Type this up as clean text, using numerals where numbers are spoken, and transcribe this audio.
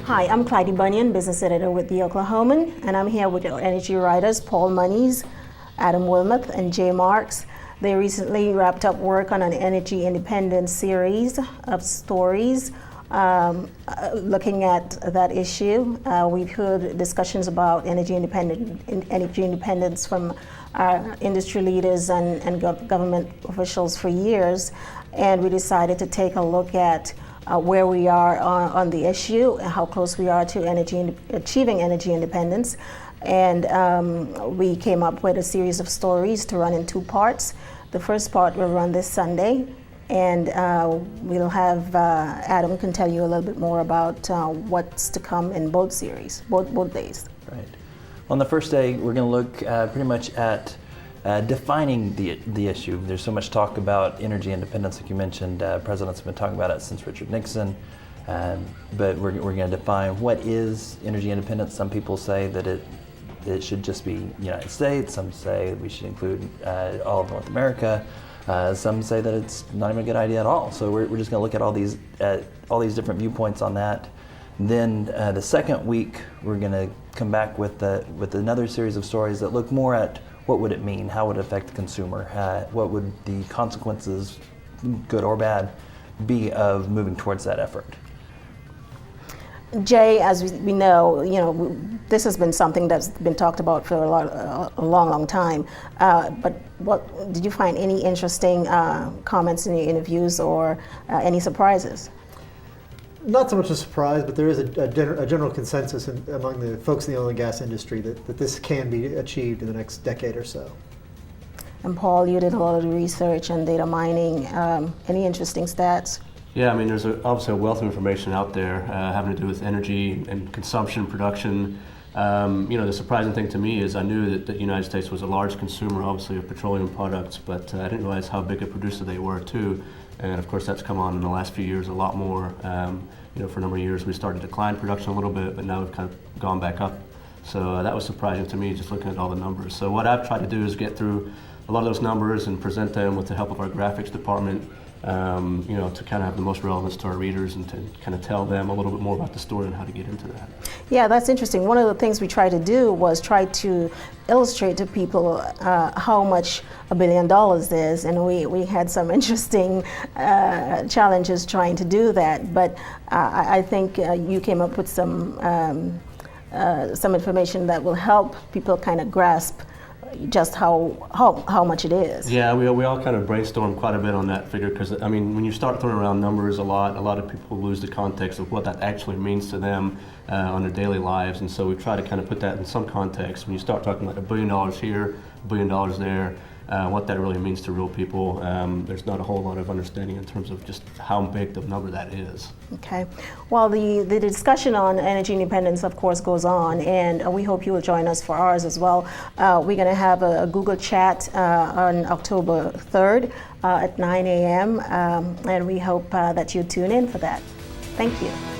Hi, I'm Clytie Bunyan, business editor with the Oklahoman, and I'm here with our energy writers, Paul Monies, Wilmoth and Jay Marks. They recently wrapped up work on an energy independence series of stories looking at that issue. We've heard discussions about energy independence from our industry leaders and government officials for years, and we decided to take a look at where we are on the issue, and how close we are to achieving energy independence. And we came up with a series of stories to run in two parts. The first part will run this Sunday, and we'll have Adam can tell you a little bit more about what's to come in both series, both days. Right. On the first day, we're going to look pretty much at defining the issue. There's so much talk about energy independence, like you mentioned. Presidents have been talking about it since Richard Nixon. But we're going to define what is energy independence. Some people say that it should just be United States. Some say we should include all of North America. Some say that it's not even a good idea at all. So we're just going to look at all these different viewpoints on that. Then the second week, we're going to come back with another series of stories that look more at what would it mean, how would it affect the consumer, what would the consequences, good or bad, be of moving towards that effort. Jay, as we know, this has been something that's been talked about for a long time. But what did you find any interesting comments in your interviews, or any surprises? Not so much a surprise, but there is a general consensus among the folks in the oil and gas industry that this can be achieved in the next decade or so. And Paul, you did a lot of research on data mining. Any interesting stats? Yeah, I mean, there's obviously a wealth of information out there having to do with energy and consumption, production. The surprising thing to me is I knew that the United States was a large consumer, obviously, of petroleum products, but I didn't realize how big a producer they were, too. And of course, that's come on in the last few years a lot more. For a number of years, we started to decline production a little bit, but now we've kind of gone back up. So that was surprising to me, just looking at all the numbers. So what I've tried to do is get through a lot of those numbers and present them with the help of our graphics department, to kind of have the most relevance to our readers and to kind of tell them a little bit more about the story and how to get into that. Yeah, that's interesting. One of the things we tried to do was try to illustrate to people how much $1 billion is, and we had some interesting challenges trying to do that. But I think you came up with some information that will help people kind of grasp just how much it is. Yeah, we all kind of brainstormed quite a bit on that figure, because I mean, when you start throwing around numbers a lot of people lose the context of what that actually means to them on their daily lives, and so we try to kind of put that in some context. When you start talking like $1 billion here, $1 billion there, what that really means to real people, there's not a whole lot of understanding in terms of just how big the number that is. Okay. Well, the discussion on energy independence, of course, goes on, and we hope you will join us for ours as well. We're going to have a Google chat on October 3rd at 9 a.m., and we hope that you tune in for that. Thank you.